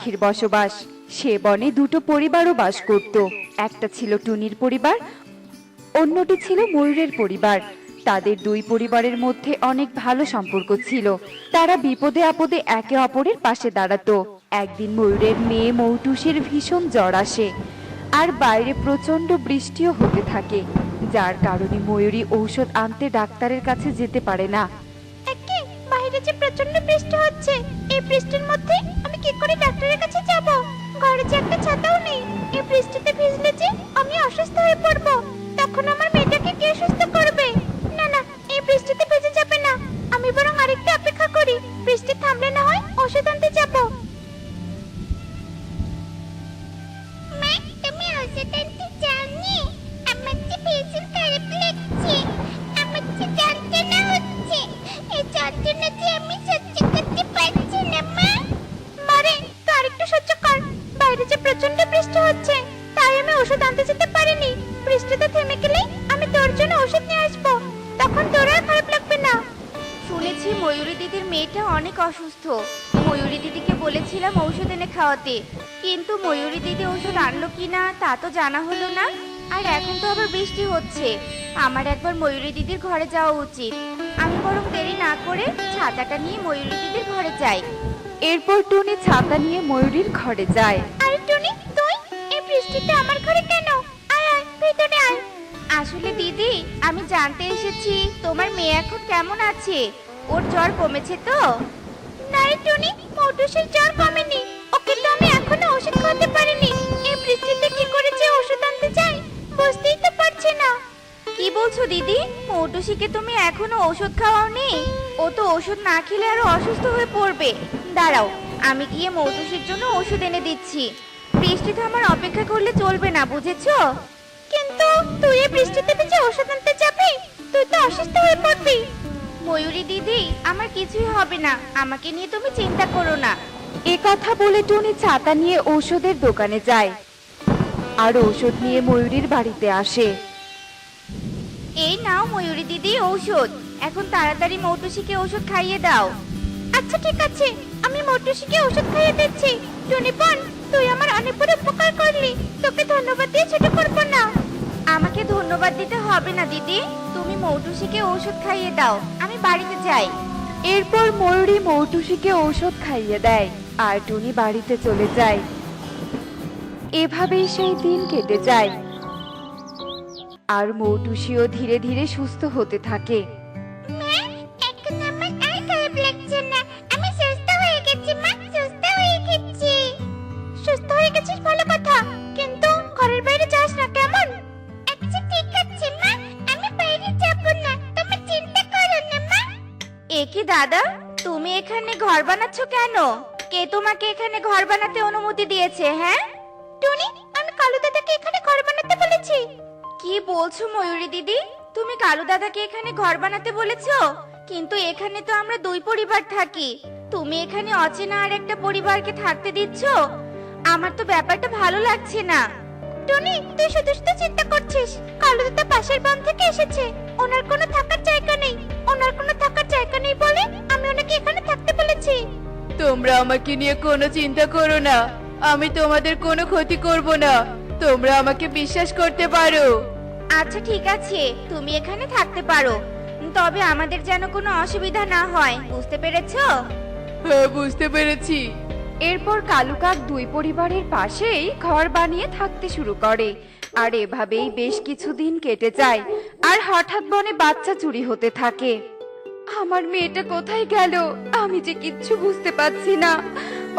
পাখির বসবাস। সে বনে দুটো পরিবারও বাস করত। একটা ছিল টুনির পরিবার, অন্যটি ছিল ময়ূরের পরিবার। তাদের দুই পরিবারের মধ্যে অনেক ভালো সম্পর্ক ছিল। তারা বিপদে আপদে একে অপরের পাশে দাঁড়াতো। একদিন ময়ূরের মেয়ে মৌটুসির ভীষণ জ্বর আসে, আর বাইরে প্রচন্ড বৃষ্টিও হতে থাকে, যার কারণে ময়ূরী ঔষধ আনতে ডাক্তারের কাছে যেতে পারে না। একে বাইরে যে প্রচন্ড বৃষ্টি হচ্ছে, এই বৃষ্টির মধ্যে আমি কি করে ডাক্তারের কাছে যাব? ঘরে যে একটা ছাতাও নেই। এই বৃষ্টিতে ভিজলে যে আমি অসুস্থ হয়ে পড়ব, তখন আমার মেয়েটাকে কে সুস্থ করবে? না না, এই বৃষ্টিতে ভিজে যাবে না। আমি বরং আরেকটু অপেক্ষা করি, বৃষ্টি থামলে না হয় ওষুধ আনতে যাব। মা, তুমি ওষুধ আনতে যাওনি? আমার যে ভীষণ খারাপ লাগছে, আমার যে যন্ত্রণা হচ্ছে, এই যন্ত্রণা যে আমি সহ্য করতে পারছি না। মা, মারে তো আরেকটু সহ্য কর। বাইরে যে প্রচন্ড বৃষ্টি হচ্ছে, তাই আমি ওষুধ আনতে যেতে পারিনি। বৃষ্টিটা থেমে গেলে আমি তোর জন্য ওষুধ নিয়ে আসবো, তখন তোর আর খারাপ লাগবে না। শুনেছি ময়ূরী দিদির মেয়েটা অনেক অসুস্থ। ময়ূরী দিদিকে বলেছিলাম ঔষধ এনে খাওয়াতে, কিন্তু ময়ূরী দিদি ওষুধ আনলো কিনা তা তো জানা হলো না। আর এখন তো আবার বৃষ্টি হচ্ছে, আমার একবার ময়ূরী দিদির ঘরে যাওয়া উচিত। আমি বরং দেরি না করে ছাতাটা নিয়ে ময়ূরী দিদির ঘরে যাই। এরপর টুনি ছাতা নিয়ে ময়ূরীর ঘরে যায়। আরে টুনি, তুই এই বৃষ্টিতে আমার ঘরে কেন? আয় আয়, ভিতরে আয়। আসলে দিদি, আমি জানতে এসেছি তোমার মেয়ে এখন কেমন আছে, ওর জ্বর কমেছে তো? না রে টুনি, মৌটুসির জ্বর কমেনি। ওকে তো আমি এখনো ওষুধ খাওয়াতে পারিনি। এই বৃষ্টিতে কি করে যে ওষুধ আনতে যাই, বুঝতেই তো পারছি না। কি বলছো দিদি? মৌটুসিকে তুমি এখনো ওষুধ খাওয়াওনি? ও তো ওষুধ না খেলে আরো অসুস্থ হয়ে পড়বে। দাঁড়াও, আমি গিয়ে মৌটুসির জন্য ওষুধ এনে দিচ্ছি। বৃষ্টিতে আমার অপেক্ষা করলে চলবে না, বুঝেছো? কিন্তু তুই এই বৃষ্টিতে ভিজে ওষুধ আনতে যাবি? তুই তো অসুস্থ হয়ে পড়বি। ময়ূরী দিদি, আমার কিছুই হবে না, আমাকে নিয়ে তুমি চিন্তা করো না। এ কথা বলে টুনি ছাতা নিয়ে ঔষধের দোকানে যায় আর ঔষধ নিয়ে ময়ূরীর বাড়িতে আসে। এই নাও ময়ূরী দিদি ঔষধ, এখন তাড়াতাড়ি মৌটুসিকে ওষুধ খাইয়ে দাও। আচ্ছা ঠিক আছে, আমি মৌটুসিকে ওষুধ খাইয়ে দিচ্ছি। টুনি বোন, তুই আমার অনেক বড় উপকার করলি, তোকে ধন্যবাদ দিয়ে ছোট করবো না। আমাকে ধন্যবাদ দিতে হবে না দিদি, তুমি মৌটুসিকে ওষুধ খাইয়ে দাও, আমি বাড়িতে যাই। এরপর ময়ূরী মৌটুসিকে ঔষধ খাইয়ে দেয় আর টুনি বাড়িতে চলে যায়। এভাবেই সেই দিন কেটে যায় আর মৌটুসিও ধীরে ধীরে সুস্থ হতে থাকে। মা, এখন আমার আর খারাপ লাগছে না। আমি সুস্থ হয়ে গেছি মা, সুস্থ হয়ে গেছি। সুস্থ হয়ে গেছিস ভালো কথা, কিন্তু ঘরের বাইরে যাস না, কেমন? আচ্ছা ঠিক আছে মা, আমি বাইরে যাব না, তুমি চিন্তা করো না মা। এ কি দাদা, তুমি এখানে ঘর বানাচ্ছ কেন? কে তোমাকে এখানে ঘর বানাতে অনুমতি দিয়েছে? হ্যাঁ টুনি, আমি কালু দাদাকে এখানে ঘর বানাতে বলেছি। কি বলছো ময়ূরী দিদি, তুমি কালু দাদাকে এখানে ঘর বানাতে বলেছো? কিন্তু এখানে তো আমরা দুই পরিবার থাকি, তুমি এখানে অচেনা আর একটা পরিবারকে থাকতে দিচ্ছ? আমার তো ব্যাপারটা ভালো লাগছে না। টুনি, তুই শুধু শুধু চিন্তা করছিস। কালু দাদা পাশের বন থেকে এসেছে, ওনার কোনো থাকার জায়গা নেই। ওনার কোনো থাকার জায়গা নেই বলে আমি ওনাকে এখানে থাকতে বলেছি। তোমরা আমাকে নিয়ে কোনো চিন্তা করো না, আমি তোমাদের কোনো ক্ষতি করব না, তোমরা আমাকে বিশ্বাস করতে পারো। আচ্ছা ঠিক আছে, তুমি এখানে থাকতে পারো, তবে আমাদের যেন কোনো অসুবিধা না হয়, বুঝতে পেরেছো? হ্যাঁ, বুঝতে পেরেছি। এরপর কালু কাক দুই পরিবারের পাশেই ঘর বানিয়ে থাকতে শুরু করে আর এভাবেই বেশ কিছুদিন কেটে যায়। আর হঠাৎ বনে বাচ্চা চুরি হতে থাকে। আমার মেয়েটা কোথায় গেল, আমি যে কিচ্ছু বুঝতে পারছি না।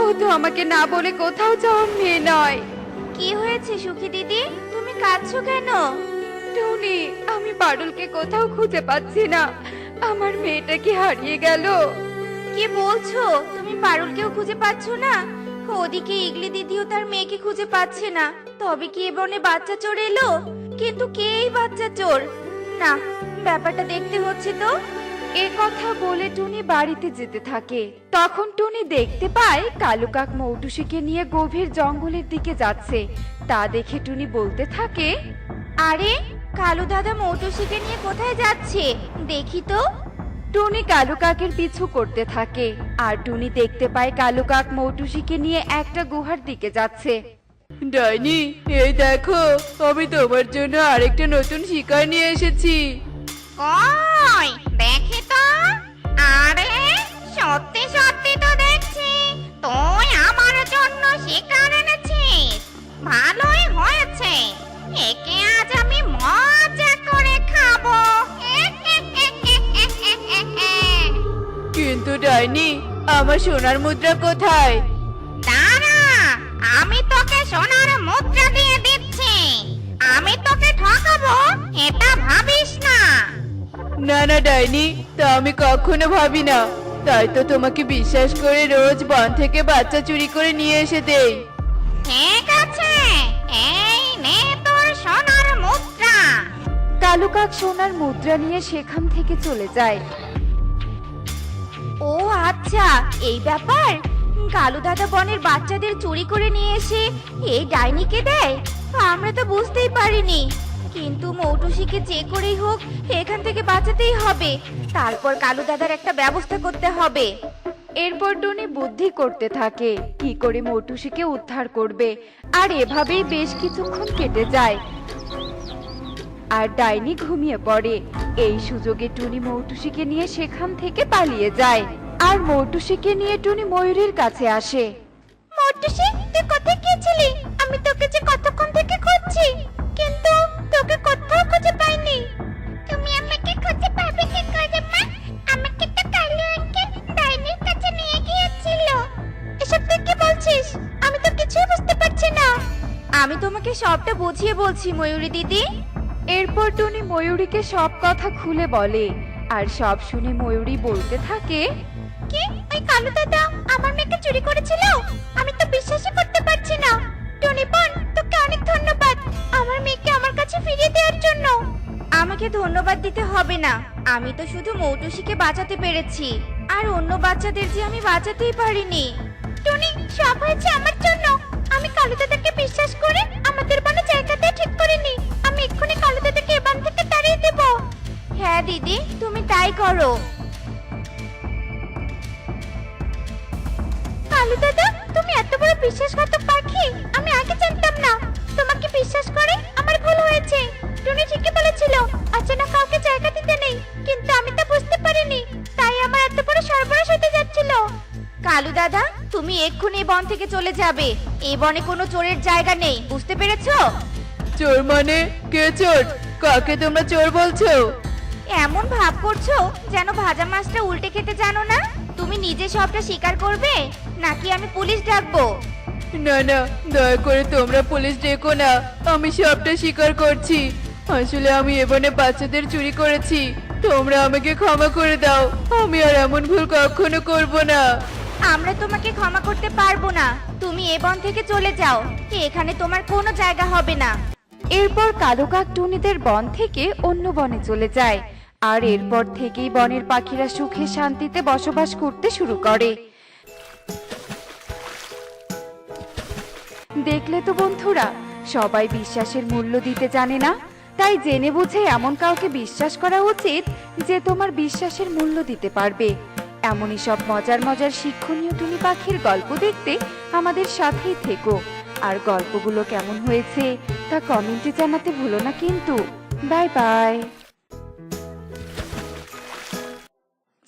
ও তো আমাকে না বলে কোথাও যাওয়ার মেয়ে নয়। কি হয়েছে সুখী দিদি, তুমি কাঁদছো কেন? টুনি, আমি পারুলকে কোথাও খুঁজে পাচ্ছি না, আমার মেয়েটা কি হারিয়ে গেল? কি বলছো, তুমি পারুলকেও খুঁজে পাচ্ছ না? ওদিকে ইগলি দিদিও তার মেয়েকে খুঁজে পাচ্ছে না, তবে কি এ বনে বাচ্চা চোর এলো? কিন্তু কে এই বাচ্চা চোর? না, ব্যাপারটা দেখতে হচ্ছে তো। এ কথা বলে টুনি বাড়িতে যেতে থাকে। তখন টুনি দেখতে পায় কালু কাক মৌটুসিকে নিয়ে গভীর জঙ্গলের দিকে যাচ্ছে। তা দেখে টুনি বলতে থাকে, আরে, কালু দাদা মৌটুসিকে নিয়ে কোথায় যাচ্ছে দেখি তো। টুনি কালু কাকের পিছু করতে থাকে আর টুনি দেখতে পায় কালু কাক মৌটুসিকে নিয়ে একটা গুহার দিকে যাচ্ছে। ডাইনি, এই দেখো, আমি তোমার জন্য আরেকটা নতুন শিকার নিয়ে এসেছি। কই দেখি তো। আরে সত্যি সত্যি তো দেখছি তুই আমার জন্য শিকার এনেছিস। ভালোই হয়েছে, একে আজ আমি মজা করে খাবো। কিন্তু ডাইনি, আমার সোনার মুদ্রা কোথায়? দাঁড়া, আমি তোকে সোনার মুদ্রা দিয়ে দিচ্ছি। আমি তোকে ঠকাবো এটা ভাবিস না। না না ডাইনি, তা আমি কখনো ভাবি না। তাই তো তোমাকে বিশ্বাস করে রোজ বন থেকে বাচ্চা চুরি করে নিয়ে এসে দেই। ঠিক আছে, এই নে তোর সোনার মুদ্রা। কালু কাক সোনার মুদ্রা নিয়ে সেখান থেকে চলে যায়। ও আচ্ছা, এই ব্যাপার। কালু দাদা বনের বাচ্চাদের চুরি করে নিয়ে এসে এই ডাইনিকে দেয়। আমরা তো বুঝতেই পারিনি। কিন্তু মৌটুসিকে যে করেই হোক এখান থেকে বাঁচাতেই হবে। তারপর কালু দাদার একটা ব্যবস্থা করতে হবে। এরপর টুনি বুদ্ধি করতে থাকে কি করে মৌটুসিকে উদ্ধার করবে। আর এভাবেই বেশ কিছুক্ষণ কেটে যায় আর ডাইনি ঘুমিয়ে পড়ে। এই সুযোগে টুনি মৌটুসিকে নিয়ে সেখান থেকে পালিয়ে যায় আর মৌটুসিকে নিয়ে টুনি ময়ূরীর কাছে আসে। মৌটুসি, তুই কোথায় গিয়েছিলি? আমি তোকে যে কতক্ষণ থেকে খুঁজছি, কিন্তু তোকে কোথাও খুঁজে পাইনি। তুমি আমাকে খুঁজে পাবে কি করে মা? আমাকে তো কালু আঙ্কেল ডাইনির কাছে নিয়ে গিয়েছিল। এসব তুই কি বলছিস? আমি তো কিছুই বুঝতে পারছি না। আমি তোমাকে সবটা বুঝিয়ে বলছি ময়ূরী দিদি। এরপর টুনি ময়ূরীকে সব কথা খুলে বলে আর সব শুনে ময়ূরী বলতে থাকে, কি ওই কালু দাদা আমার মেয়েকে চুরি করেছিল? আমি তো বিশ্বাসই করতে পারছি না। টনি বোন, তোকে অনেক ধন্যবাদ আমার মেয়েকে আমার কাছে ফিরিয়ে দেওয়ার জন্য। আমাকে ধন্যবাদ দিতে হবে না। আমি তো শুধু মৌটুসিকে বাঁচাতে পেরেছি, আর অন্য বাচ্চাদের যে আমি বাঁচাতেই পারিনি। টনি, সব হয়েছে আমার জন্য। আমি কালু দাদাকে বিশ্বাস করে আমাদের বনে জায়গাটা ঠিক করে নি। আমি এক্ষুনি কালু দাদাকে এ বন থেকে তাড়িয়ে দেব। হ্যাঁ দিদি, তুমি তাই করো। কালু দাদা, তুমি এত বড় বিশ্বাসঘাতক পাখি আমি আগে জানতাম না। তোমাকে বিশ্বাস করে আমার ভুল হয়েছে। টুনি ঠিকই বলেছিল অচেনা কাউকে জায়গা দিতে নেই, কিন্তু আমি তো বুঝতে পারিনি। তাই আমার এত বড় সর্বনাশ হতে যাচ্ছিল। কালু দাদা, তুমি এক্ষুনি এই বন থেকে চলে যাবে। এই বনে কোনো চোরের জায়গা নেই, বুঝতে পেরেছো? চোর মানে? কে চোর? কাকে তোমরা চোর বলছো? এমন ভাব করছো যেন ভাজা মাছটা উল্টে খেতে জানো না। তুমি নিজে সবটা স্বীকার করবে নাকি আমি পুলিশ ডাকবো? না না, দয়া করে তোমরা পুলিশ ডেকো না। আমি সবটা স্বীকার করছি। আসলে আমি এখানে বাচ্চাদের চুরি করেছি। তোমরা আমাকে ক্ষমা করে দাও। আমি আর এমন ভুল কখনো করব না। আমরা তোমাকে ক্ষমা করতে পারবো না। তুমি এ বন থেকে চলে যাও, এখানে তোমার কোনো জায়গা হবে না। এরপর কালু কাক টুনিদের বন থেকে অন্য বনে চলে যায় আর এরপর থেকেই বনের পাখিরা সুখে শান্তিতে বসবাস করতে শুরু করে। দেখলে তো বন্ধুরা, সবাই বিশ্বাসের মূল্য দিতে জানে না। তাই জেনে বুঝে এমন কাউকে বিশ্বাস করা উচিত যে তোমার বিশ্বাসের মূল্য দিতে পারবে। এমনই সব মজার মজার শিক্ষণীয় টুনি পাখির গল্প দেখতে আমাদের সাথেই থেকো। আর গল্পগুলো কেমন হয়েছে তা কমেন্টে জানাতে ভুলো না কিন্তু। Bye bye.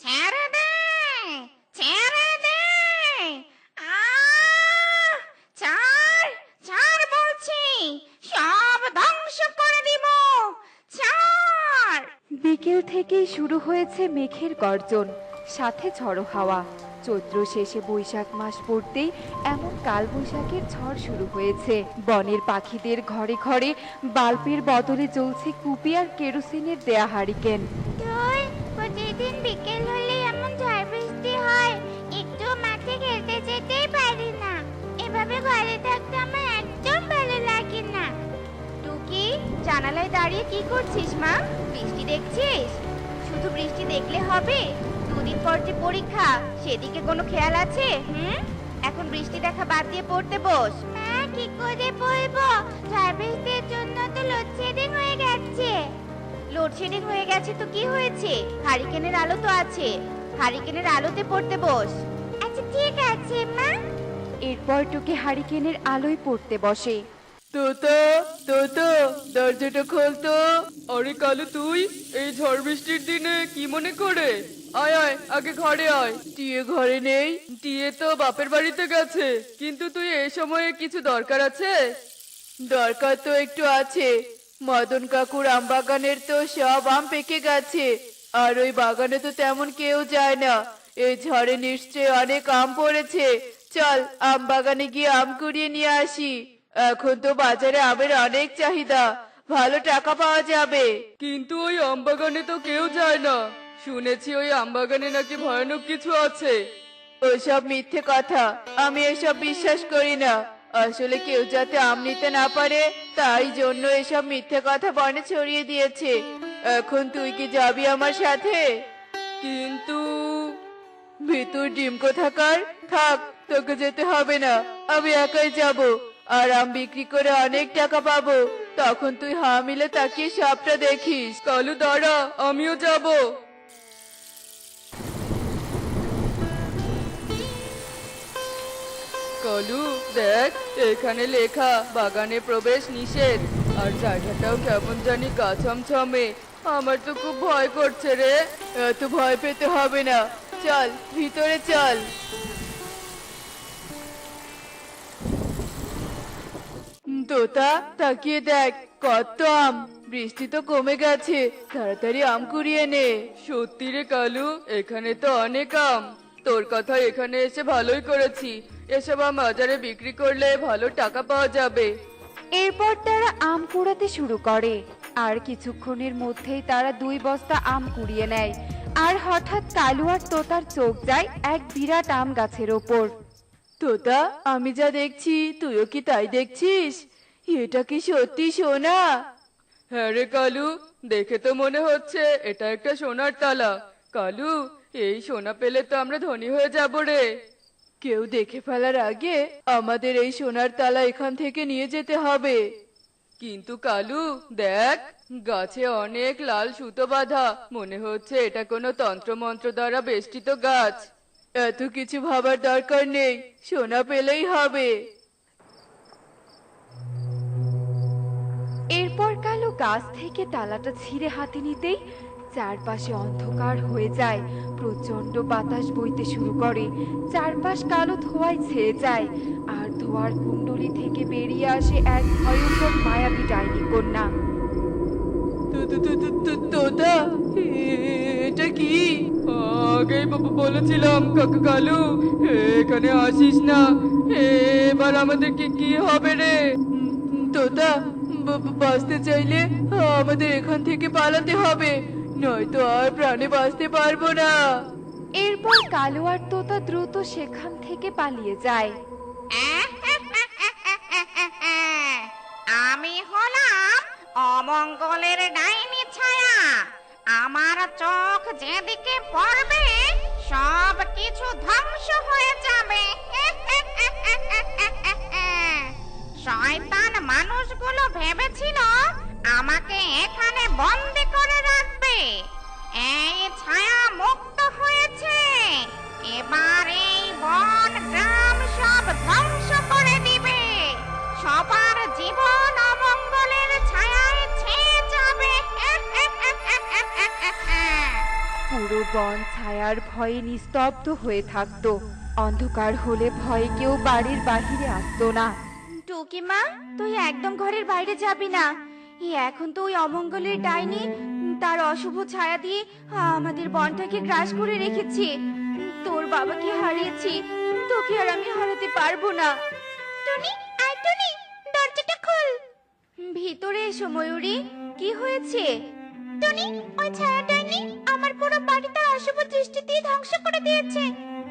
ছেড়ে দে, ছেড়ে দে। ছাড়, ছাড় বলছি। সব ধ্বংস করে দিব। ছাড়। বিকেল থেকেই শুরু হয়েছে মেঘের গর্জন, সাথে ঝড়ো হাওয়া। চৈত্র শেষে বৈশাখ মাস পড়তেই এমন কালবৈশাখের ঝড় শুরু হয়েছে। বনের পাখিদের ঘরে ঘরে বাল্বের বদলে জ্বলছে কুপি আর কেরোসিনের দেয়া হারিকেন। তুই প্রতিদিন বিকেল হলে এমন ঝড় বৃষ্টি হয়, একটু মাঠে খেলতে যেতেই পারি না। এভাবে ঘরে থাকতে আমার একদম ভালো লাগে না। টুকি, জানালায় দাঁড়িয়ে কি করছিস মা? বৃষ্টি দেখছিস? শুধু বৃষ্টি দেখলে হবে? দুদিন পর যে পরীক্ষা, সেদিকে কোনো খেয়াল আছে? এখন বৃষ্টি দেখা বাদ দিয়ে পড়তে বস। মা, কি করে বলবো? ঝড় বৃষ্টির জন্য তো লোডশেডিং হয়ে গেছে। লোডশেডিং হয়ে গেছে তো কি হয়েছে? হারিকেনের আলো তো আছে, হারিকেনের আলোতে পড়তে বস। আচ্ছা ঠিক আছে মা। এরপর টুকি হারিকেনের আলোয় পড়তে বসে। তোতা তোতা দরজাটা খোল তো। আরে কালু, তুই এই ঝড় বৃষ্টির দিনে কি মনে করে? আয় আয়, আগে ঘরে আয়। টিয়ে ঘরে নেই? টিয়ে তো বাপের বাড়িতে গেছে। কিন্তু তুই এই সময়ে কিছু দরকার আছে? দরকার তো একটু আছে। মদন কাকুর আম বাগানের তো সব আম পেকে গেছে, আর ওই বাগানে তো তেমন কেউ যায় না। এই ঝড়ে নিশ্চয় অনেক আম পড়েছে। চল আম বাগানে গিয়ে আম কুড়িয়ে নিয়ে আসি। এখন তো বাজারে আমের অনেক চাহিদা, ভালো টাকা পাওয়া যাবে। কিন্তু ওই আম বাগানে তো কেউ যায় না। শুনেছি ওই আম বাগানে নাকি ভয়ানক কিছু আছে। ওসব মিথ্যে কথা, আমি এসব বিশ্বাস করি না। আসলে কেউ যাতে আম নিতে না পারে তাই জন্য এসব মিথ্যে কথা বনে ছড়িয়ে দিয়েছে। এখন তুই কি যাবি আমার সাথে? কিন্তু ভিতর ডিম কোথাকার, থাক, তোকে যেতে হবে না, আমি একাই যাব। আর আম বিক্রি করে অনেক টাকা পাবো। তখন তুই হা মিলে তাকিয়ে সবটা দেখিস। কালু দাঁড়া, আমিও যাব। কালু দেখ, এখানে লেখা বাগানে প্রবেশ নিষেধ। আর জায়গাটাও কেমন জানি গা ছমছমে। আমার তো খুব ভয় করছে রে। এত ভয় পেতে হবে না, চল ভিতরে চল। তোতা তাকিয়ে দেখ, কত আম। বৃষ্টি তো কমে গেছে, তাড়াতাড়ি আম কুড়িয়ে নে। সত্যি রে কালু, এখানে তো অনেক আম। তোর কথা এখানে এসে ভালোই করেছি। এসব আম বাজারে বিক্রি করলে ভালো টাকা পাওয়া যাবে। এরপর তারা আম কুড়াতে শুরু করে। আর কিছুক্ষণের মধ্যেই তারা 2 বস্তা আম কুড়িয়ে নেয়। আর হঠাৎ কালু আর তোতার চোখ যায় এক বিরাট আম গাছের ওপর। তোতা, আমি যা দেখছি তুইও কি তাই দেখছিস? এটা কি সত্যি সোনা? হ্যাঁ রে কালু, দেখে তো মনে হচ্ছে এটা একটা সোনার তালা। কালু, এই সোনা পেলে তো আমরা ধনী হয়ে যাব রে। কেউ দেখে ফেলার আগে আমাদের এই সোনার তালা এখান থেকে নিয়ে যেতে হবে। কিন্তু কালু দেখ, গাছে অনেক লাল সুতো বাঁধা। মনে হচ্ছে এটা কোনো তন্ত্রমন্ত্র দ্বারা বেষ্টিত গাছ। এত কিছু ভাবার দরকার নেই, সোনা পেলেই হবে। এরপর কালু গাছ থেকে তালাটা ছিঁড়ে হাতে নিতেই চারপাশে অন্ধকার হয়ে যায়। প্রচন্ড বাতাস বইতে শুরু করে। চারপাশ কালো ধোঁয়ায় ছেয়ে যায়। আর ধোঁয়ার কুণ্ডলী থেকে বেরিয়ে আসে এক ভয়ঙ্কর মায়াবী ডাইনি কন্যা। তোতা, এটা কি? আগেই বলেছিলাম কালু, এখানে আসিস না। এবার আমাদের কি হবে রে? তোতা, বাঁচতে চাইলে আমাদের এখান থেকে পালাতে হবে, নয়তো আর প্রাণে বাঁচতে পারবো না। এরপর কালু আর তোতা দ্রুত সেখান থেকে পালিয়ে যায়। আমি হলাম অমঙ্গলের ডাইনি ছায়া। আমার চোখ যেদিকে পড়বে সব কিছু ধ্বংস হয়ে যাবে। শয়তান মানুষগুলো ভেবেছিল আমাকে এখানে বন্দি করে রাখবে। এই ছায়া মুক্ত হয়েছে, এবার এই বন গ্রাম সব ধ্বংস করে দিবে। সবার জীবন অমঙ্গলের ছায়ায় ছেয়ে যাবে। পুরো বন ছায়ার ভয়ে নিস্তব্ধ হয়ে থাকতো। অন্ধকার হলে ভয়ে কেউ বাড়ির বাহিরে আসতো না। টুকি মা, তুই একদম ঘরের বাইরে যাবি না। এখন তো ওই অমঙ্গলের ডাইনি তার অশুভ ছায়া দিয়ে আমাদের বনটাকে গ্রাস করে রেখেছে। তোর বাবাকে হারিয়েছি, তোকে আর আমি হারাতে পারবো না। টুনি, আয় টুনি, দরজাটা খোল। ভিতরে এসো ময়ূরী, কি হয়েছে? টুনি, ওই ছায়া ডাইনি আমার পুরো বাড়িটা অশুভ দৃষ্টি দিয়ে ধ্বংস করে দিয়েছে।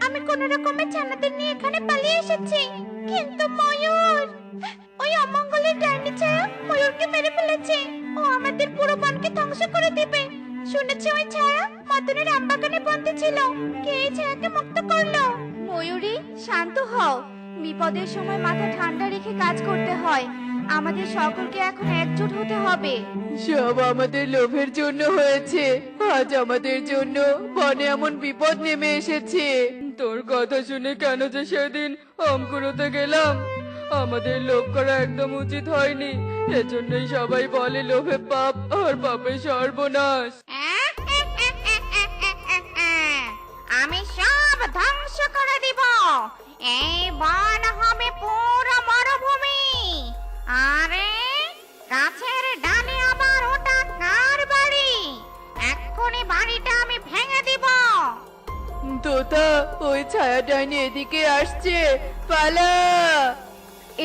আমি কোন রকমে ছানাদের নিয়ে এখানে পালিয়ে এসেছি, কিন্তু ময়ূর, ওই অমঙ্গলের ডাইনি ছায়া ময়ূরকে মেরে ফেলেছে। ও আমাদের পুরো বনকে ধ্বংস করে দিবে। শুনেছি ওই ছায়া মদনের আমবাগানে বন্দী ছিল। কে এই ছায়াকে মুক্ত করলো? ময়ূরী, শান্ত হও। বিপদের সময় মাথা ঠান্ডা রেখে কাজ করতে হয়। আমাদের সকলকে এখন একজোট হতে হবে। সব আমাদের লোভের জন্য হয়েছে। আজ আমাদের জন্য বনে এমন বিপদ নেমে এসেছে। তোর কথা শুনে কেন যে সেদিন আম কুড়োতে গেলাম, আমাদের লোভ করা একদম উচিত হয়নি। এজন্যই সবাই বলে লোভে পাপ আর পাপে সর্বনাশ। আমি সব ধ্বংস করে দিব। এই বন হবে পুরো মরুভূমি। আরে গাছের ডালে আবার ওটা কার বাড়ি? এক্ষুনি বাড়িটা আমি ভেঙে দিব। তোতা, ওই ছায়া ডাইনি এদিকে আসছে, পালা।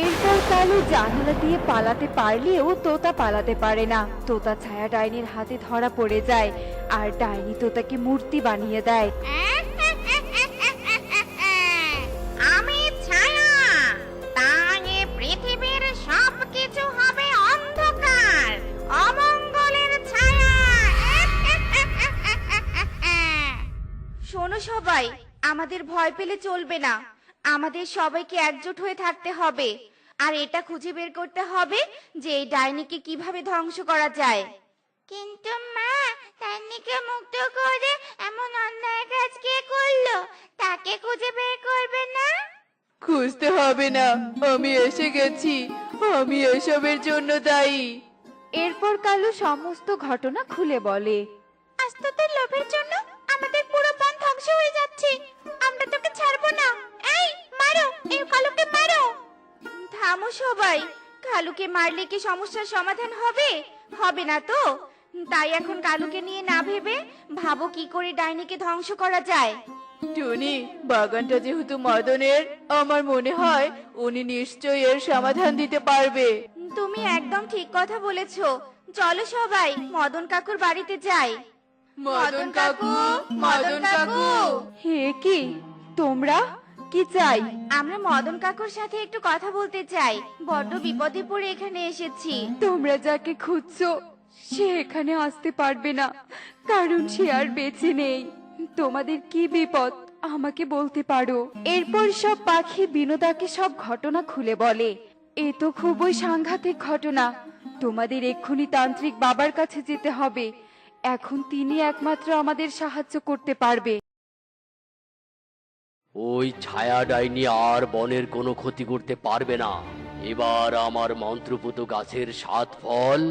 এরপর কালু জানালা দিয়ে পালাতে পারলেও তোতা পালাতে পারে না। তোতা ছায়া ডাইনির হাতে ধরা পড়ে যায় আর ডাইনি তোতাকে মূর্তি বানিয়ে দেয়। আমি ছায়া, তাই এ পৃথিবীর সবকিছু হবে অন্ধকার, অমঙ্গলের ছায়া। শোনো সবাই, আমাদের ভয় পেলে চলবে না। আমাদের সবাইকে একজোট হয়ে থাকতে হবে আর এটা খুঁজে বের করতে হবে যে এই ডাইনিকে কিভাবে ধ্বংস করা যায়। কিন্তু মা, তান্নিকে মুক্ত করে এমন অন্যায় কাজ কে করলো? তাকে খুঁজে বের করবে না? খুঁজতে হবে না, আমি এসে গেছি। আমি এসবের জন্য দায়ী। এরপর কালু সমস্ত ঘটনা খুলে বলে। আজ তো তোর লোভের জন্য আমাদের পুরো বন ধ্বংস হয়ে যাচ্ছে। আমরা তোকে ছাড়বো না। এই মারো, এই কালুকে মারো। থামো সবাই, কালুকে মারলে কি সমস্যার সমাধান হবে? হবে না তো। তাই এখন কালুকে নিয়ে না ভেবে ভাবো কি করে ডাইনিকে ধ্বংস করা যায়। টুনি, বাগানটা যেহেতু মদনের, আমার মনে হয় উনি নিশ্চয়ই এর সমাধান দিতে পারবে। তুমি একদম ঠিক কথা বলেছো। চলো সবাই মদন কাকুর বাড়িতে যাই। মদন কাকু, মদন কাকু। হে কি, তোমরা কি চাই? আমরা মদন কাকুর সাথে একটু কথা বলতে চাই। বড্ড বিপদে পড়ে এখানে এসেছি। তোমরা যাকে খুঁজছো সে এখানে আসতে পারবে না, কারণ সে আর বেঁচে নেই। তোমাদের কি বিপদ আমাকে বলতে পারো। এরপর সব পাখি বিনোদাকে সব ঘটনা খুলে বলে। এ তো খুবই সাংঘাতিক ঘটনা। তোমাদের এক্ষুনি তান্ত্রিক বাবার কাছে যেতে হবে। এখন তিনি একমাত্র আমাদের সাহায্য করতে পারবে। ওই ছায়া ডাইনি আর বনের কোনো ক্ষতি করতে পারবে না। এবার আমার মন্ত্রপুত গাছের 7 ফল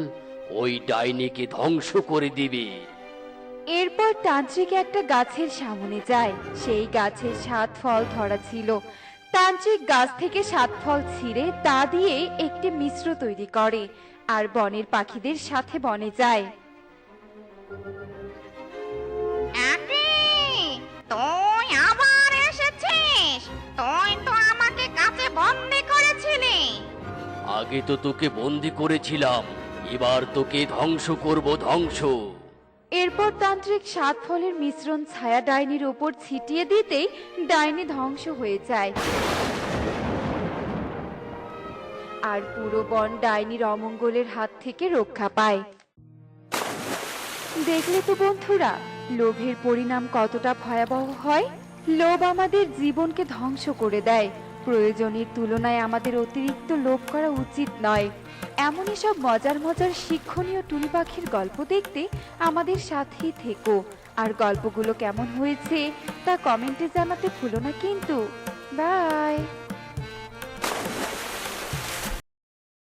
ওই ডাইনিকে ধ্বংস করে দিবে। এরপর তান্ত্রিক একটা গাছের সামনে যায়। সেই গাছের 7 ফল ধরা ছিল। তান্ত্রিক গাছ থেকে 7 ফল ছিঁড়ে তা দিয়ে একটি মিশ্র তৈরি করে আর বনের পাখিদের সাথে বনে যায়। আরে, তুই আবার এসেছিস? তুই তো আমাকে কাছে বন্দি করেছিলি। আগে তো তোকে বন্দি করেছিলাম, এবার তোকে ধ্বংস করব, ধ্বংস। এরপর তান্ত্রিক 7 ফলের মিশ্রণ ছায়া ডাইনির উপর ছিটিয়ে দিতেই ডাইনি ধ্বংস হয়ে যায় আর পুরো বন ডাইনির অমঙ্গলের হাত থেকে রক্ষা পায়। দেখলে তো বন্ধুরা, লোভের পরিণাম কতটা ভয়াবহ হয়। লোভ আমাদের জীবনকে ধ্বংস করে দেয়। প্রয়োজনের তুলনায় আমাদের অতিরিক্ত লোভ করা উচিত নয়। এমনই সব মজার মজার শিক্ষণীয় টুনি পাখির গল্প দেখতে আমাদের সাথেই থেকো। আর গল্পগুলো কেমন হয়েছে তা কমেন্টে জানাতে ভুলো না কিন্তু। বাই।